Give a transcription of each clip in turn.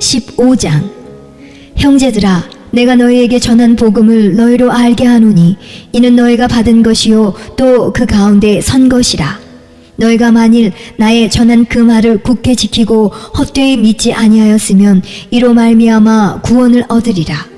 15장. 형제들아, 내가 너희에게 전한 복음을 너희로 알게 하노니 이는 너희가 받은 것이요 또 그 가운데 선 것이라. 너희가 만일 나의 전한 그 말을 굳게 지키고 헛되이 믿지 아니하였으면 이로 말미암아 구원을 얻으리라.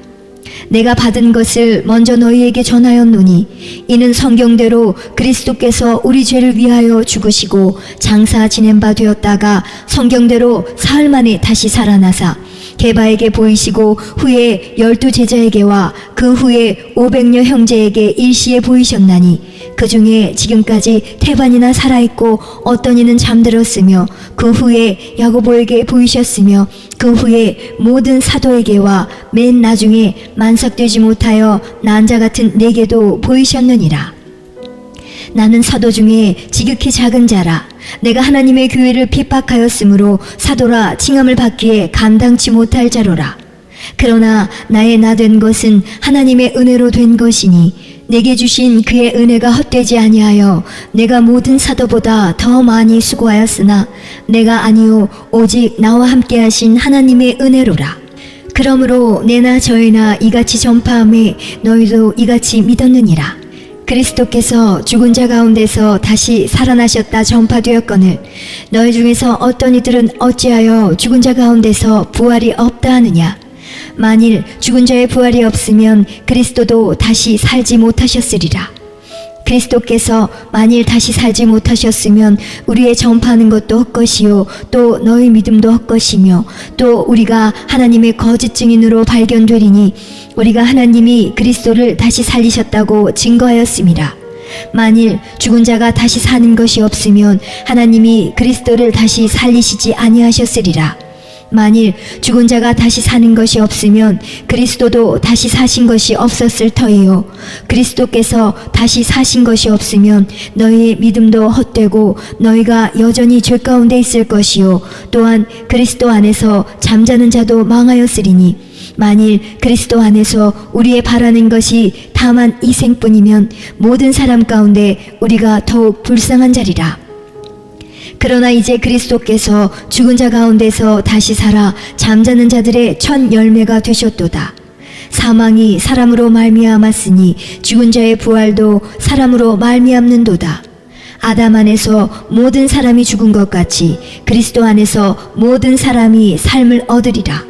내가 받은 것을 먼저 너희에게 전하였노니 이는 성경대로 그리스도께서 우리 죄를 위하여 죽으시고 장사 지낸 바 되었다가 성경대로 사흘 만에 다시 살아나사 게바에게 보이시고 후에 12 제자에게와 그 후에 500여 형제에게 일시에 보이셨나니 그 중에 지금까지 태반이나 살아있고 어떤 이는 잠들었으며 그 후에 야고보에게 보이셨으며 그 후에 모든 사도에게와 맨 나중에 만삭되지 못하여 난 자 같은 내게도 보이셨느니라. 나는 사도 중에 지극히 작은 자라. 내가 하나님의 교회를 핍박하였으므로 사도라 칭함을 받기에 감당치 못할 자로라. 그러나 나의 나 된 것은 하나님의 은혜로 된 것이니 내게 주신 그의 은혜가 헛되지 아니하여 내가 모든 사도보다 더 많이 수고하였으나 내가 아니요 오직 나와 함께 하신 하나님의 은혜로라. 그러므로 내나 저희나 이같이 전파함에 너희도 이같이 믿었느니라. 그리스도께서 죽은 자 가운데서 다시 살아나셨다 전파되었거늘 너희 중에서 어떤 이들은 어찌하여 죽은 자 가운데서 부활이 없다 하느냐. 만일 죽은 자의 부활이 없으면 그리스도도 다시 살지 못하셨으리라. 그리스도께서 만일 다시 살지 못하셨으면 우리의 전파하는 것도 헛것이요 또 너희 믿음도 헛것이며 또 우리가 하나님의 거짓 증인으로 발견되리니 우리가 하나님이 그리스도를 다시 살리셨다고 증거하였음이라. 만일 죽은 자가 다시 사는 것이 없으면 하나님이 그리스도를 다시 살리시지 아니하셨으리라. 만일 죽은 자가 다시 사는 것이 없으면 그리스도도 다시 사신 것이 없었을 터이요 그리스도께서 다시 사신 것이 없으면 너희의 믿음도 헛되고 너희가 여전히 죄 가운데 있을 것이요 또한 그리스도 안에서 잠자는 자도 망하였으리니 만일 그리스도 안에서 우리의 바라는 것이 다만 이 생뿐이면 모든 사람 가운데 우리가 더욱 불쌍한 자리라. 그러나 이제 그리스도께서 죽은 자 가운데서 다시 살아 잠자는 자들의 첫 열매가 되셨도다. 사망이 사람으로 말미암았으니 죽은 자의 부활도 사람으로 말미암는도다. 아담 안에서 모든 사람이 죽은 것 같이 그리스도 안에서 모든 사람이 삶을 얻으리라.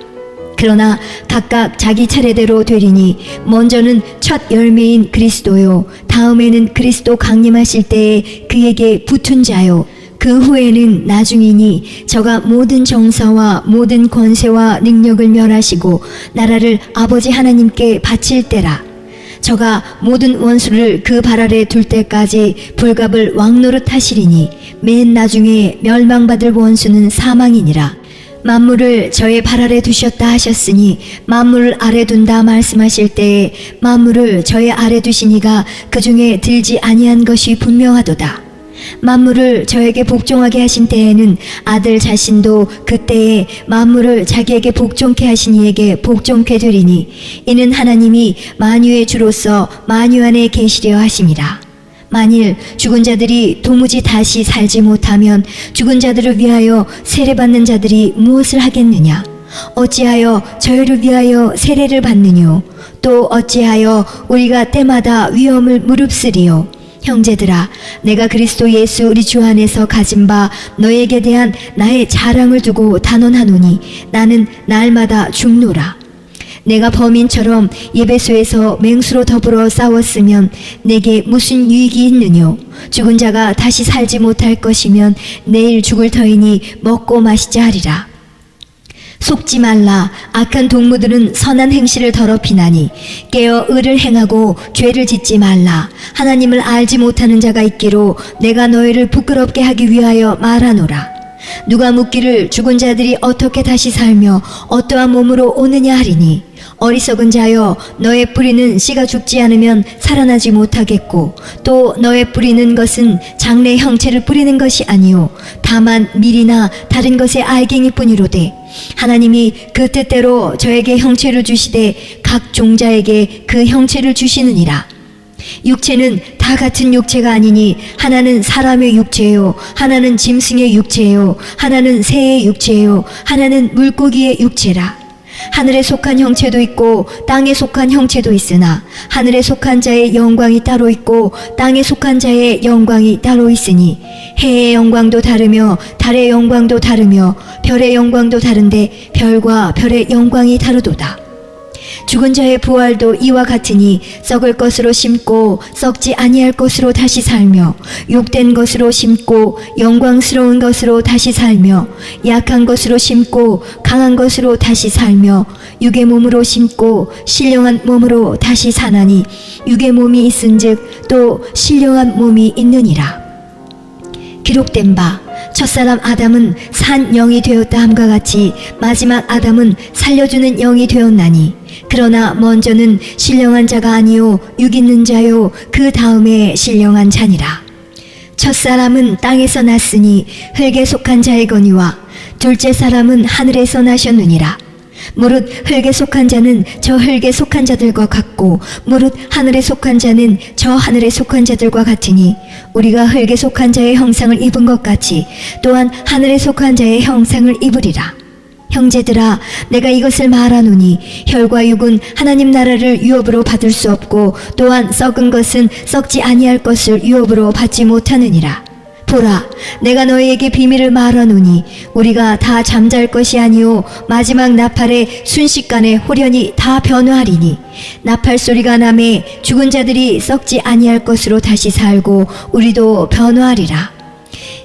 그러나 각각 자기 차례대로 되리니 먼저는 첫 열매인 그리스도요 다음에는 그리스도 강림하실 때에 그에게 붙은 자요 그 후에는 나중이니 저가 모든 정사와 모든 권세와 능력을 멸하시고 나라를 아버지 하나님께 바칠 때라. 저가 모든 원수를 그 발 아래 둘 때까지 불갑을 왕노릇 하시리니 맨 나중에 멸망받을 원수는 사망이니라. 만물을 저의 발 아래 두셨다 하셨으니 만물을 아래 둔다 말씀하실 때에 만물을 저의 아래 두시니가 그 중에 들지 아니한 것이 분명하도다. 만물을 저에게 복종하게 하신 때에는 아들 자신도 그때에 만물을 자기에게 복종케 하신 이에게 복종케 되리니 이는 하나님이 만유의 주로서 만유 안에 계시려 하심이라. 만일 죽은 자들이 도무지 다시 살지 못하면 죽은 자들을 위하여 세례받는 자들이 무엇을 하겠느냐? 어찌하여 저희를 위하여 세례를 받느뇨? 또 어찌하여 우리가 때마다 위험을 무릅쓰리요? 형제들아, 내가 그리스도 예수 우리 주 안에서 가진 바 너에게 대한 나의 자랑을 두고 단언하노니 나는 날마다 죽노라. 내가 범인처럼 예배소에서 맹수로 더불어 싸웠으면 내게 무슨 유익이 있느뇨? 죽은 자가 다시 살지 못할 것이면 내일 죽을 터이니 먹고 마시자 하리라. 속지 말라. 악한 동무들은 선한 행실을 더럽히나니 깨어 의를 행하고 죄를 짓지 말라. 하나님을 알지 못하는 자가 있기로 내가 너희를 부끄럽게 하기 위하여 말하노라. 누가 묻기를 죽은 자들이 어떻게 다시 살며 어떠한 몸으로 오느냐 하리니 어리석은 자여, 너의 뿌리는 씨가 죽지 않으면 살아나지 못하겠고 또 너의 뿌리는 것은 장래 형체를 뿌리는 것이 아니요 다만 밀이나 다른 것의 알갱이뿐이로되 하나님이 그 뜻대로 저에게 형체를 주시되 각 종자에게 그 형체를 주시느니라. 육체는 다 같은 육체가 아니니 하나는 사람의 육체요, 하나는 짐승의 육체요, 하나는 새의 육체요, 하나는 물고기의 육체라. 하늘에 속한 형체도 있고 땅에 속한 형체도 있으나 하늘에 속한 자의 영광이 따로 있고 땅에 속한 자의 영광이 따로 있으니 해의 영광도 다르며 달의 영광도 다르며 별의 영광도 다른데 별과 별의 영광이 다르도다. 죽은 자의 부활도 이와 같으니 썩을 것으로 심고 썩지 아니할 것으로 다시 살며 욕된 것으로 심고 영광스러운 것으로 다시 살며 약한 것으로 심고 강한 것으로 다시 살며 육의 몸으로 심고 신령한 몸으로 다시 사나니 육의 몸이 있은즉 또 신령한 몸이 있느니라. 기록된 바 첫사람 아담은 산 영이 되었다 함과 같이 마지막 아담은 살려주는 영이 되었나니 그러나 먼저는 신령한 자가 아니요 육 있는 자요 그 다음에 신령한 자니라. 첫사람은 땅에서 났으니 흙에 속한 자이거니와 둘째 사람은 하늘에서 나셨느니라. 무릇 흙에 속한 자는 저 흙에 속한 자들과 같고 무릇 하늘에 속한 자는 저 하늘에 속한 자들과 같으니 우리가 흙에 속한 자의 형상을 입은 것 같이 또한 하늘에 속한 자의 형상을 입으리라. 형제들아, 내가 이것을 말하노니 혈과 육은 하나님 나라를 유업으로 받을 수 없고 또한 썩은 것은 썩지 아니할 것을 유업으로 받지 못하느니라. 보라, 내가 너희에게 비밀을 말하노니 우리가 다 잠잘 것이 아니요 마지막 나팔에 순식간에 홀연히 다 변화하리니 나팔 소리가 나매 죽은 자들이 썩지 아니할 것으로 다시 살고 우리도 변화하리라.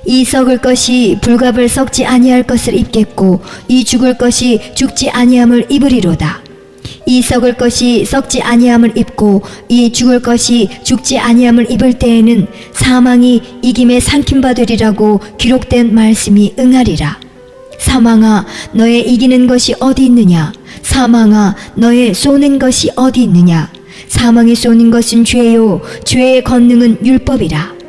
이 썩을 것이 불갑을 썩지 아니할 것을 입겠고 이 죽을 것이 죽지 아니함을 입으리로다. 이 썩을 것이 썩지 아니함을 입고 이 죽을 것이 죽지 아니함을 입을 때에는 사망이 이김에 삼킨 바 되리라고 기록된 말씀이 응하리라. 사망아, 너의 이기는 것이 어디 있느냐? 사망아, 너의 쏘는 것이 어디 있느냐? 사망이 쏘는 것은 죄요 죄의 권능은 율법이라.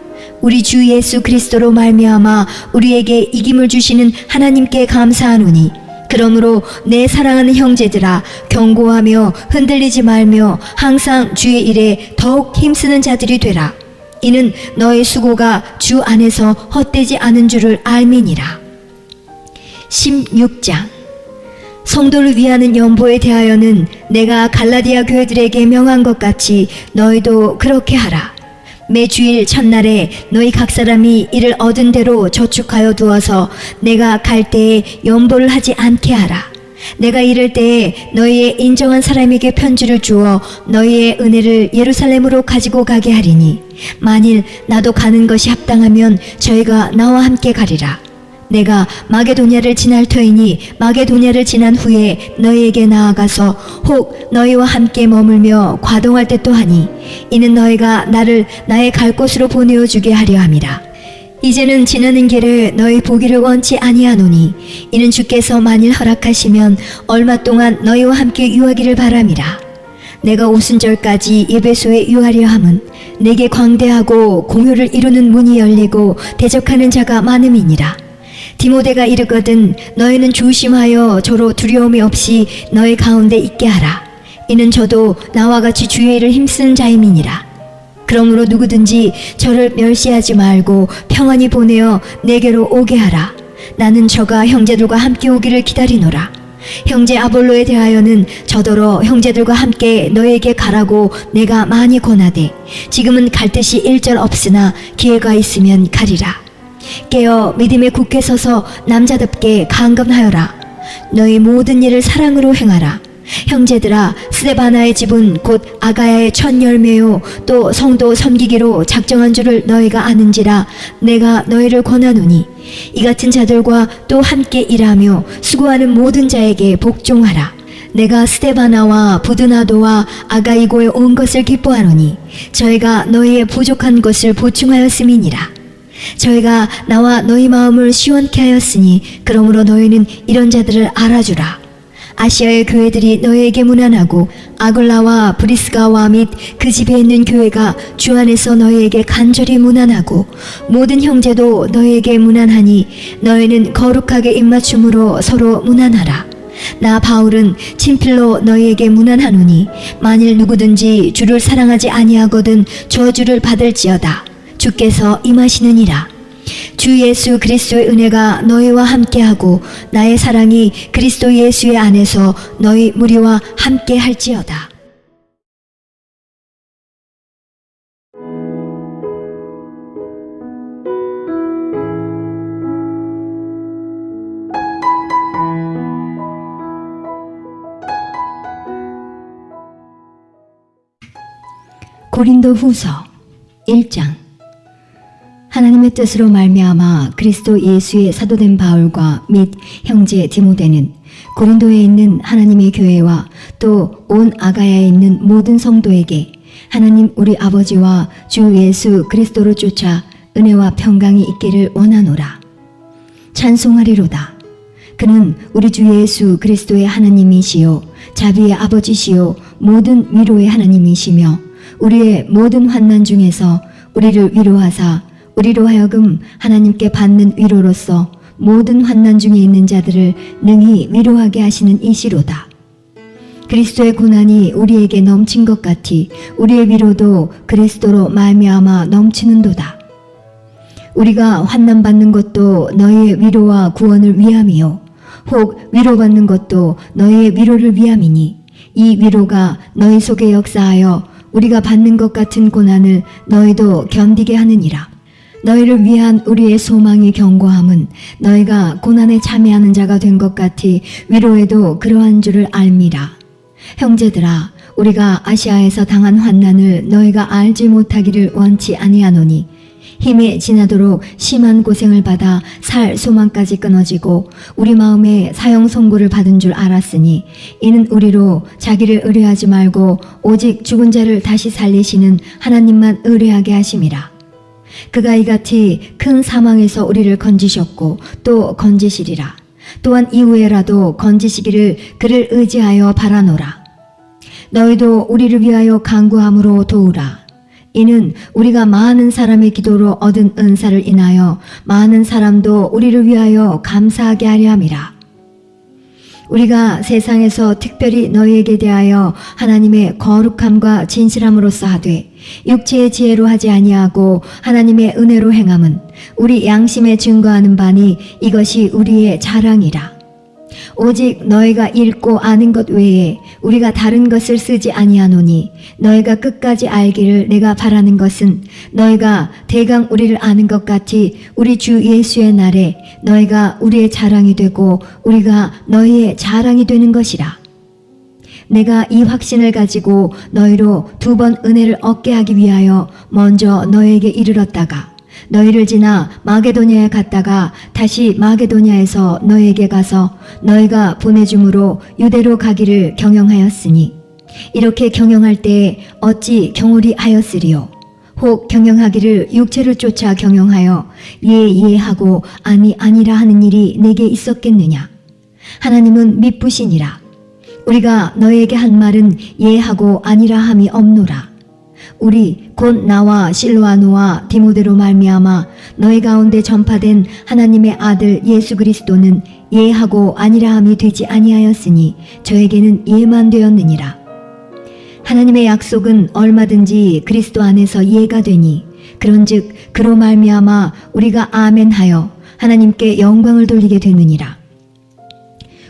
우리 주 예수 그리스도로 말미암아 우리에게 이김을 주시는 하나님께 감사하노니 그러므로 내 사랑하는 형제들아, 경고하며 흔들리지 말며 항상 주의 일에 더욱 힘쓰는 자들이 되라. 이는 너의 수고가 주 안에서 헛되지 않은 줄을 알미니라. 16장. 성도를 위하는 연보에 대하여는 내가 갈라디아 교회들에게 명한 것 같이 너희도 그렇게 하라. 매 주일 첫날에 너희 각 사람이 이를 얻은 대로 저축하여 두어서 내가 갈 때에 연보를 하지 않게 하라. 내가 이를 때에 너희의 인정한 사람에게 편지를 주어 너희의 은혜를 예루살렘으로 가지고 가게 하리니 만일 나도 가는 것이 합당하면 저희가 나와 함께 가리라. 내가 마게도냐를 지날 터이니 마게도냐를 지난 후에 너희에게 나아가서 혹 너희와 함께 머물며 과동할 때 또하니 이는 너희가 나를 나의 갈 곳으로 보내어 주게 하려 함이라. 이제는 지나는 길에 너희 보기를 원치 아니하노니 이는 주께서 만일 허락하시면 얼마 동안 너희와 함께 유하기를 바람이라. 내가 오순절까지 에베소에 유하려 함은 내게 광대하고 공효를 이루는 문이 열리고 대적하는 자가 많음이니라. 디모데가 이르거든 너희는 조심하여 저로 두려움이 없이 너희 가운데 있게 하라. 이는 저도 나와 같이 주의 일을 힘쓰는 자임이니라. 그러므로 누구든지 저를 멸시하지 말고 평안히 보내어 내게로 오게 하라. 나는 저가 형제들과 함께 오기를 기다리노라. 형제 아볼로에 대하여는 저더러 형제들과 함께 너에게 가라고 내가 많이 권하되 지금은 갈 뜻이 일절 없으나 기회가 있으면 가리라. 깨어 믿음에 굳게 서서 남자답게 강건하여라. 너희 모든 일을 사랑으로 행하라. 형제들아, 스데바나의 집은 곧 아가야의 첫 열매요 또 성도 섬기기로 작정한 줄을 너희가 아는지라 내가 너희를 권하노니 이 같은 자들과 또 함께 일하며 수고하는 모든 자에게 복종하라. 내가 스데바나와 부드나도와 아가이고에 온 것을 기뻐하노니 저희가 너희의 부족한 것을 보충하였음이니라. 저희가 나와 너희 마음을 시원케 하였으니 그러므로 너희는 이런 자들을 알아주라. 아시아의 교회들이 너희에게 문안하고 아굴라와 브리스가와 및 그 집에 있는 교회가 주 안에서 너희에게 간절히 문안하고 모든 형제도 너희에게 문안하니 너희는 거룩하게 입맞춤으로 서로 문안하라. 나 바울은 친필로 너희에게 문안하노니 만일 누구든지 주를 사랑하지 아니하거든 저주를 받을지어다. 주께서 임하시느니라. 주 예수 그리스도의 은혜가 너희와 함께하고 나의 사랑이 그리스도 예수의 안에서 너희 무리와 함께할지어다. 고린도 후서 1장. 하나님의 뜻으로 말미암아 그리스도 예수의 사도된 바울과 및 형제 디모데는 고린도에 있는 하나님의 교회와 또 온 아가야에 있는 모든 성도에게 하나님 우리 아버지와 주 예수 그리스도로 쫓아 은혜와 평강이 있기를 원하노라. 찬송하리로다. 그는 우리 주 예수 그리스도의 하나님이시요 자비의 아버지시요 모든 위로의 하나님이시며 우리의 모든 환난 중에서 우리를 위로하사 우리로 하여금 하나님께 받는 위로로서 모든 환난 중에 있는 자들을 능히 위로하게 하시는 이시로다. 그리스도의 고난이 우리에게 넘친 것 같이 우리의 위로도 그리스도로 말미암아 넘치는도다. 우리가 환난 받는 것도 너희의 위로와 구원을 위함이요 혹 위로받는 것도 너희의 위로를 위함이니 이 위로가 너희 속에 역사하여 우리가 받는 것 같은 고난을 너희도 견디게 하느니라. 너희를 위한 우리의 소망이 견고함은 너희가 고난에 참여하는 자가 된 것 같이 위로에도 그러한 줄을 알미라. 형제들아, 우리가 아시아에서 당한 환난을 너희가 알지 못하기를 원치 아니하노니 힘에 지나도록 심한 고생을 받아 살 소망까지 끊어지고 우리 마음에 사형 선고를 받은 줄 알았으니 이는 우리로 자기를 의뢰하지 말고 오직 죽은 자를 다시 살리시는 하나님만 의뢰하게 하심이라. 그가 이같이 큰 사망에서 우리를 건지셨고 또 건지시리라. 또한 이후에라도 건지시기를 그를 의지하여 바라노라. 너희도 우리를 위하여 간구함으로 도우라. 이는 우리가 많은 사람의 기도로 얻은 은사를 인하여 많은 사람도 우리를 위하여 감사하게 하려 함이라. 우리가 세상에서 특별히 너희에게 대하여 하나님의 거룩함과 진실함으로써 하되 육체의 지혜로 하지 아니하고 하나님의 은혜로 행함은 우리 양심에 증거하는 바니 이것이 우리의 자랑이라. 오직 너희가 읽고 아는 것 외에 우리가 다른 것을 쓰지 아니하노니 너희가 끝까지 알기를 내가 바라는 것은 너희가 대강 우리를 아는 것 같이 우리 주 예수의 날에 너희가 우리의 자랑이 되고 우리가 너희의 자랑이 되는 것이라. 내가 이 확신을 가지고 너희로 2번 은혜를 얻게 하기 위하여 먼저 너희에게 이르렀다가 너희를 지나 마게도냐에 갔다가 다시 마게도냐에서 너희에게 가서 너희가 보내줌으로 유대로 가기를 경영하였으니 이렇게 경영할 때에 어찌 경홀히 하였으리요. 혹 경영하기를 육체를 쫓아 경영하여 예하고 아니라 하는 일이 내게 있었겠느냐. 하나님은 미쁘시니라. 우리가 너희에게 한 말은 예하고 아니라 함이 없노라. 우리 곧 나와 실로아노와 디모데로 말미암아 너희 가운데 전파된 하나님의 아들 예수 그리스도는 예하고 아니라함이 되지 아니하였으니 저에게는 예만 되었느니라. 하나님의 약속은 얼마든지 그리스도 안에서 예가 되니 그런즉 그로 말미암아 우리가 아멘하여 하나님께 영광을 돌리게 되느니라.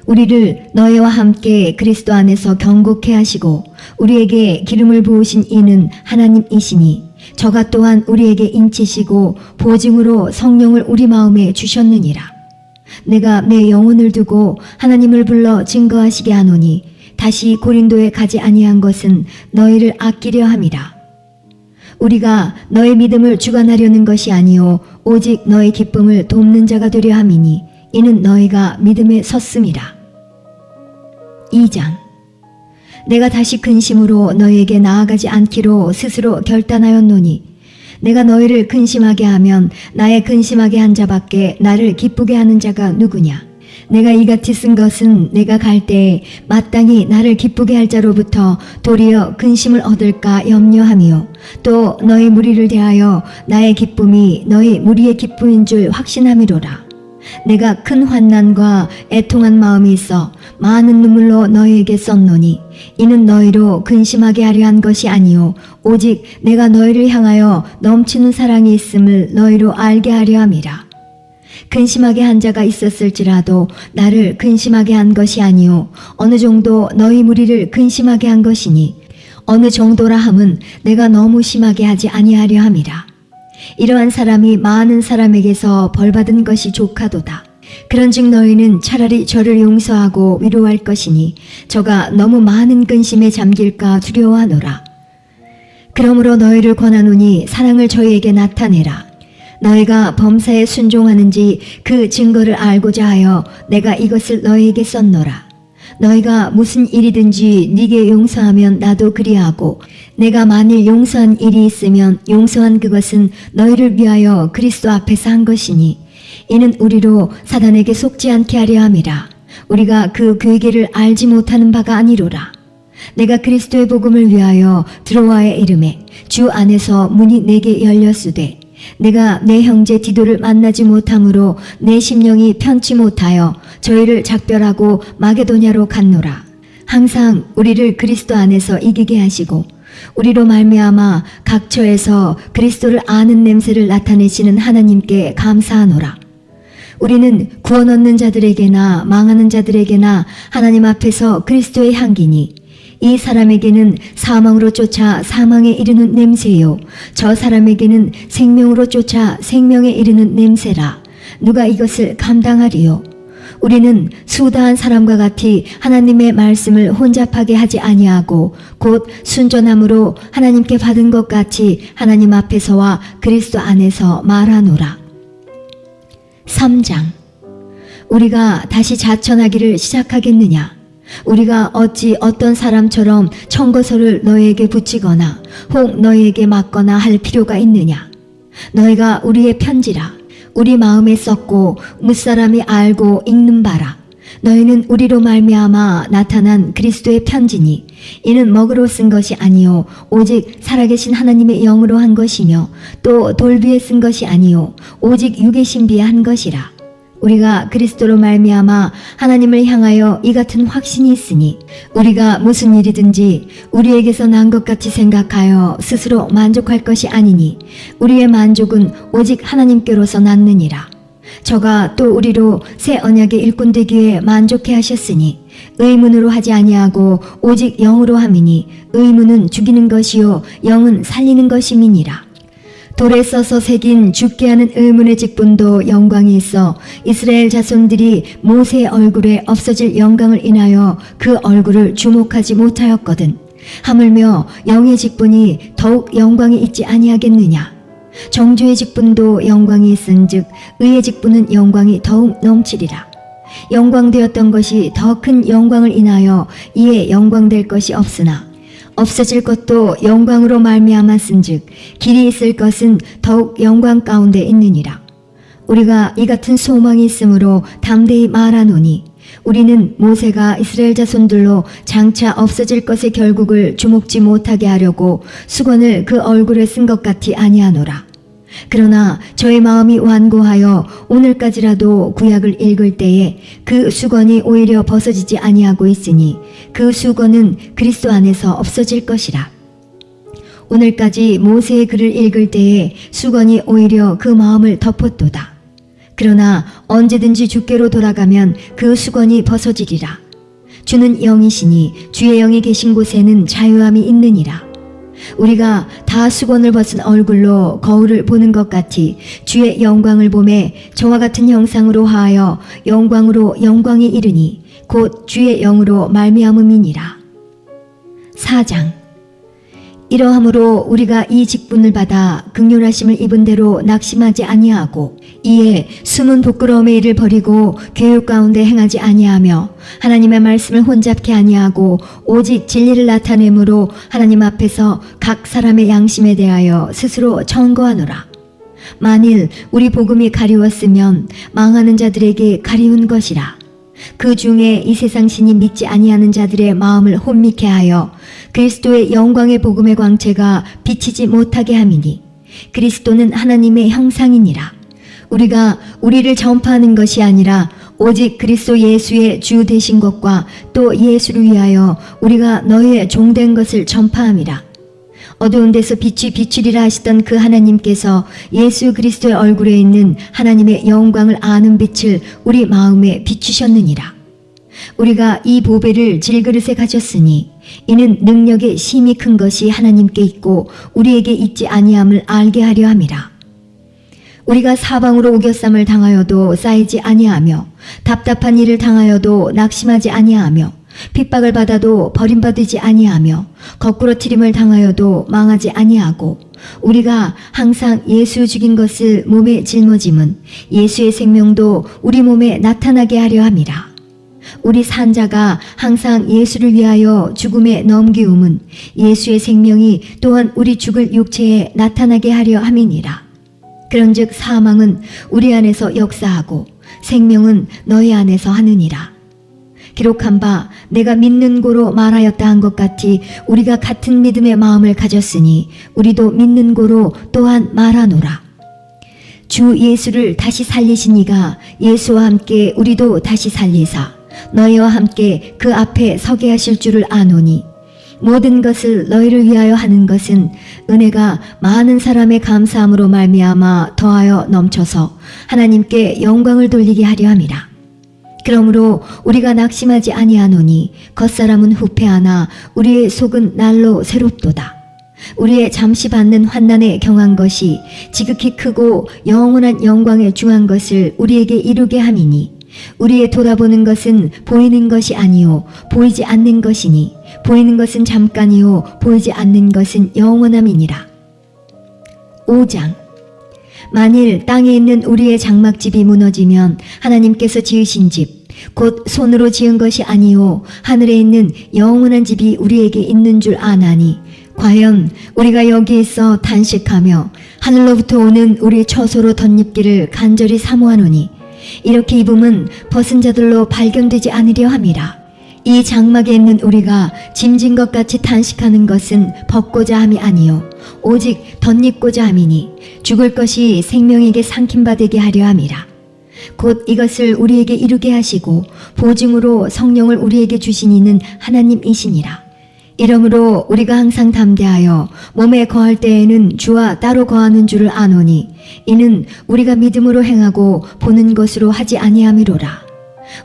우리를 너희와 함께 그리스도 안에서 경고케 하시고 우리에게 기름을 부으신 이는 하나님이시니 저가 또한 우리에게 인치시고 보증으로 성령을 우리 마음에 주셨느니라. 내가 내 영혼을 두고 하나님을 불러 증거하시게 하노니 다시 고린도에 가지 아니한 것은 너희를 아끼려 함이라. 우리가 너의 믿음을 주관하려는 것이 아니요 오직 너의 기쁨을 돕는 자가 되려 함이니 이는 너희가 믿음에 섰음이라. 2장. 내가 다시 근심으로 너희에게 나아가지 않기로 스스로 결단하였노니 내가 너희를 근심하게 하면 나의 근심하게 한 자밖에 나를 기쁘게 하는 자가 누구냐. 내가 이같이 쓴 것은 내가 갈 때에 마땅히 나를 기쁘게 할 자로부터 도리어 근심을 얻을까 염려함이요 또 너희 무리를 대하여 나의 기쁨이 너희 무리의 기쁨인 줄 확신함이로라. 내가 큰 환난과 애통한 마음이 있어 많은 눈물로 너희에게 썼노니 이는 너희로 근심하게 하려 한 것이 아니요 오직 내가 너희를 향하여 넘치는 사랑이 있음을 너희로 알게 하려 함이라. 근심하게 한 자가 있었을지라도 나를 근심하게 한 것이 아니요 어느 정도 너희 무리를 근심하게 한 것이니 어느 정도라 함은 내가 너무 심하게 하지 아니하려 함이라. 이러한 사람이 많은 사람에게서 벌받은 것이 족하도다. 그런즉 너희는 차라리 저를 용서하고 위로할 것이니 저가 너무 많은 근심에 잠길까 두려워하노라. 그러므로 너희를 권하노니 사랑을 저희에게 나타내라. 너희가 범사에 순종하는지 그 증거를 알고자 하여 내가 이것을 너희에게 썼노라. 너희가 무슨 일이든지 네게 용서하면 나도 그리하고 내가 만일 용서한 일이 있으면 용서한 그것은 너희를 위하여 그리스도 앞에서 한 것이니 이는 우리로 사단에게 속지 않게 하려 함이라. 우리가 그 괴계를 알지 못하는 바가 아니로라. 내가 그리스도의 복음을 위하여 드로아에 이름에 주 안에서 문이 내게 열렸으되 내가 내 형제 디도를 만나지 못함으로 내 심령이 편치 못하여 저희를 작별하고 마게도냐로 갔노라. 항상 우리를 그리스도 안에서 이기게 하시고 우리로 말미암아 각처에서 그리스도를 아는 냄새를 나타내시는 하나님께 감사하노라. 우리는 구원 얻는 자들에게나 망하는 자들에게나 하나님 앞에서 그리스도의 향기니 이 사람에게는 사망으로 쫓아 사망에 이르는 냄새요 저 사람에게는 생명으로 쫓아 생명에 이르는 냄새라. 누가 이것을 감당하리요? 우리는 수다한 사람과 같이 하나님의 말씀을 혼잡하게 하지 아니하고 곧 순전함으로 하나님께 받은 것 같이 하나님 앞에서와 그리스도 안에서 말하노라. 3장. 우리가 다시 자천하기를 시작하겠느냐? 우리가 어찌 어떤 사람처럼 청거서를 너희에게 붙이거나 혹 너희에게 맞거나 할 필요가 있느냐? 너희가 우리의 편지라. 우리 마음에 썼고 무사람이 알고 읽는 바라. 너희는 우리로 말미암아 나타난 그리스도의 편지니 이는 먹으로 쓴 것이 아니요 오직 살아계신 하나님의 영으로 한 것이며 또 돌비에 쓴 것이 아니요 오직 육의 신비에 한 것이라. 우리가 그리스도로 말미암아 하나님을 향하여 이 같은 확신이 있으니 우리가 무슨 일이든지 우리에게서 난 것 같이 생각하여 스스로 만족할 것이 아니니 우리의 만족은 오직 하나님께로서 났느니라. 저가 또 우리로 새 언약의 일꾼 되기에 만족해 하셨으니 의문으로 하지 아니하고 오직 영으로 함이니 의문은 죽이는 것이요 영은 살리는 것임이니라. 돌에 써서 새긴 죽게 하는 의문의 직분도 영광이 있어 이스라엘 자손들이 모세의 얼굴에 없어질 영광을 인하여 그 얼굴을 주목하지 못하였거든. 하물며 영의 직분이 더욱 영광이 있지 아니하겠느냐. 정죄의 직분도 영광이 있은즉 의의 직분은 영광이 더욱 넘치리라. 영광되었던 것이 더 큰 영광을 인하여 이에 영광될 것이 없으나 없어질 것도 영광으로 말미암았은즉 길이 있을 것은 더욱 영광 가운데 있느니라. 우리가 이 같은 소망이 있으므로 담대히 말하노니 우리는 모세가 이스라엘 자손들로 장차 없어질 것의 결국을 주목지 못하게 하려고 수건을 그 얼굴에 쓴 것 같이 아니하노라. 그러나 저희 마음이 완고하여 오늘까지라도 구약을 읽을 때에 그 수건이 오히려 벗어지지 아니하고 있으니 그 수건은 그리스도 안에서 없어질 것이라. 오늘까지 모세의 글을 읽을 때에 수건이 오히려 그 마음을 덮었도다. 그러나 언제든지 주께로 돌아가면 그 수건이 벗어지리라. 주는 영이시니 주의 영이 계신 곳에는 자유함이 있느니라. 우리가 다 수건을 벗은 얼굴로 거울을 보는 것 같이 주의 영광을 보매 저와 같은 형상으로 하여 영광으로 영광이 이르니 곧 주의 영으로 말미암음이니라. 4장. 이러함으로 우리가 이 직분을 받아 긍휼하심을 입은 대로 낙심하지 아니하고 이에 숨은 부끄러움의 일을 버리고 교육 가운데 행하지 아니하며 하나님의 말씀을 혼잡케 아니하고 오직 진리를 나타내므로 하나님 앞에서 각 사람의 양심에 대하여 스스로 청거하노라. 만일 우리 복음이 가리웠으면 망하는 자들에게 가리운 것이라. 그 중에 이 세상 신이 믿지 아니하는 자들의 마음을 혼미케 하여 그리스도의 영광의 복음의 광채가 비치지 못하게 함이니 그리스도는 하나님의 형상이니라. 우리가 우리를 전파하는 것이 아니라 오직 그리스도 예수의 주 되신 것과 또 예수를 위하여 우리가 너희의 종된 것을 전파함이라. 어두운 데서 빛이 비추리라 하시던 그 하나님께서 예수 그리스도의 얼굴에 있는 하나님의 영광을 아는 빛을 우리 마음에 비추셨느니라. 우리가 이 보배를 질그릇에 가졌으니 이는 능력의 심히 큰 것이 하나님께 있고 우리에게 있지 아니함을 알게 하려 함이라. 우리가 사방으로 우겨쌈을 당하여도 쌓이지 아니하며 답답한 일을 당하여도 낙심하지 아니하며 핍박을 받아도 버림받지 아니하며 거꾸로 트림을 당하여도 망하지 아니하고 우리가 항상 예수 죽인 것을 몸에 짊어짐은 예수의 생명도 우리 몸에 나타나게 하려 함이라. 우리 산자가 항상 예수를 위하여 죽음에 넘기움은 예수의 생명이 또한 우리 죽을 육체에 나타나게 하려 함이니라. 그런즉 사망은 우리 안에서 역사하고 생명은 너희 안에서 하느니라. 기록한 바 내가 믿는 고로 말하였다 한 것 같이 우리가 같은 믿음의 마음을 가졌으니 우리도 믿는 고로 또한 말하노라. 주 예수를 다시 살리신 이가 예수와 함께 우리도 다시 살리사 너희와 함께 그 앞에 서게 하실 줄을 아노니 모든 것을 너희를 위하여 하는 것은 은혜가 많은 사람의 감사함으로 말미암아 더하여 넘쳐서 하나님께 영광을 돌리게 하려 함이라. 그러므로 우리가 낙심하지 아니하노니 겉사람은 후패하나 우리의 속은 날로 새롭도다. 우리의 잠시 받는 환난에 경한 것이 지극히 크고 영원한 영광에 중한 것을 우리에게 이루게 함이니 우리의 돌아보는 것은 보이는 것이 아니요 보이지 않는 것이니 보이는 것은 잠깐이요 보이지 않는 것은 영원함이니라. 5장. 만일 땅에 있는 우리의 장막집이 무너지면 하나님께서 지으신 집 곧 손으로 지은 것이 아니요 하늘에 있는 영원한 집이 우리에게 있는 줄 아나니 과연 우리가 여기에서 단식하며 하늘로부터 오는 우리 처소로 덧입기를 간절히 사모하노니 이렇게 입음은 벗은 자들로 발견되지 않으려 함이라. 이 장막에 있는 우리가 짐진 것 같이 탄식하는 것은 벗고자 함이 아니요 오직 덧입고자 함이니 죽을 것이 생명에게 삼킴바 되게 하려 함이라. 곧 이것을 우리에게 이루게 하시고 보증으로 성령을 우리에게 주신 이는 하나님이시니라. 이러므로 우리가 항상 담대하여 몸에 거할 때에는 주와 따로 거하는 줄을 아노니 이는 우리가 믿음으로 행하고 보는 것으로 하지 아니함이로라.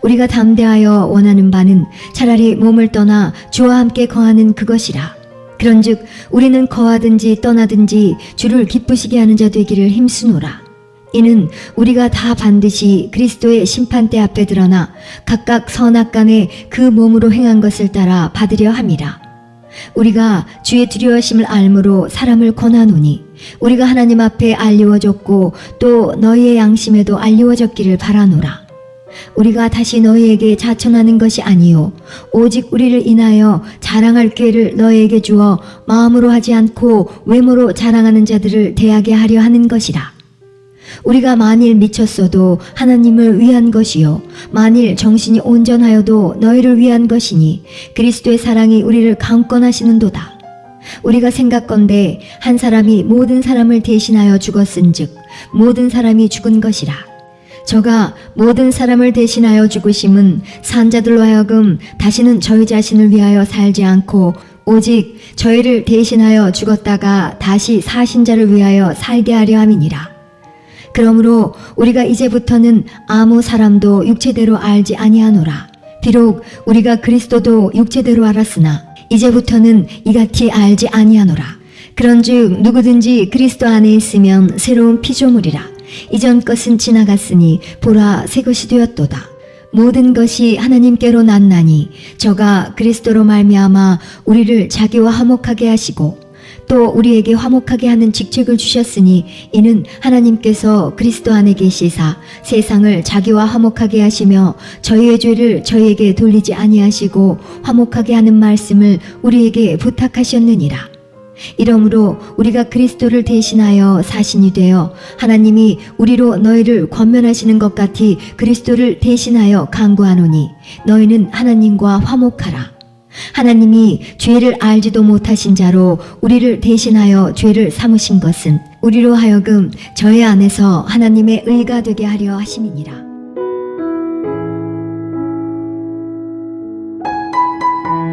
우리가 담대하여 원하는 바는 차라리 몸을 떠나 주와 함께 거하는 그것이라. 그런즉 우리는 거하든지 떠나든지 주를 기쁘시게 하는 자 되기를 힘쓰노라. 이는 우리가 다 반드시 그리스도의 심판대 앞에 드러나 각각 선악간에 그 몸으로 행한 것을 따라 받으려 함이라. 우리가 주의 두려워심을 알므로 사람을 권하노니 우리가 하나님 앞에 알리워졌고 또 너희의 양심에도 알리워졌기를 바라노라. 우리가 다시 너희에게 자천하는 것이 아니요 오직 우리를 인하여 자랑할 기회를 너희에게 주어 마음으로 하지 않고 외모로 자랑하는 자들을 대하게 하려 하는 것이라. 우리가 만일 미쳤어도 하나님을 위한 것이요 만일 정신이 온전하여도 너희를 위한 것이니 그리스도의 사랑이 우리를 강권하시는도다. 우리가 생각건대 한 사람이 모든 사람을 대신하여 죽었은즉 모든 사람이 죽은 것이라. 저가 모든 사람을 대신하여 죽으심은 산자들로 하여금 다시는 저희 자신을 위하여 살지 않고 오직 저희를 대신하여 죽었다가 다시 사신 자를 위하여 살게 하려 함이니라. 그러므로 우리가 이제부터는 아무 사람도 육체대로 알지 아니하노라. 비록 우리가 그리스도도 육체대로 알았으나 이제부터는 이같이 알지 아니하노라. 그런즉 누구든지 그리스도 안에 있으면 새로운 피조물이라. 이전 것은 지나갔으니 보라 새 것이 되었도다. 모든 것이 하나님께로 났나니 저가 그리스도로 말미암아 우리를 자기와 화목하게 하시고 또 우리에게 화목하게 하는 직책을 주셨으니 이는 하나님께서 그리스도 안에 계시사 세상을 자기와 화목하게 하시며 저희의 죄를 저희에게 돌리지 아니하시고 화목하게 하는 말씀을 우리에게 부탁하셨느니라. 이러므로 우리가 그리스도를 대신하여 사신이 되어 하나님이 우리로 너희를 권면하시는 것 같이 그리스도를 대신하여 간구하노니 너희는 하나님과 화목하라. 하나님이 죄를 알지도 못하신 자로 우리를 대신하여 죄를 삼으신 것은 우리로 하여금 저의 안에서 하나님의 의가 되게 하려 하심이니라.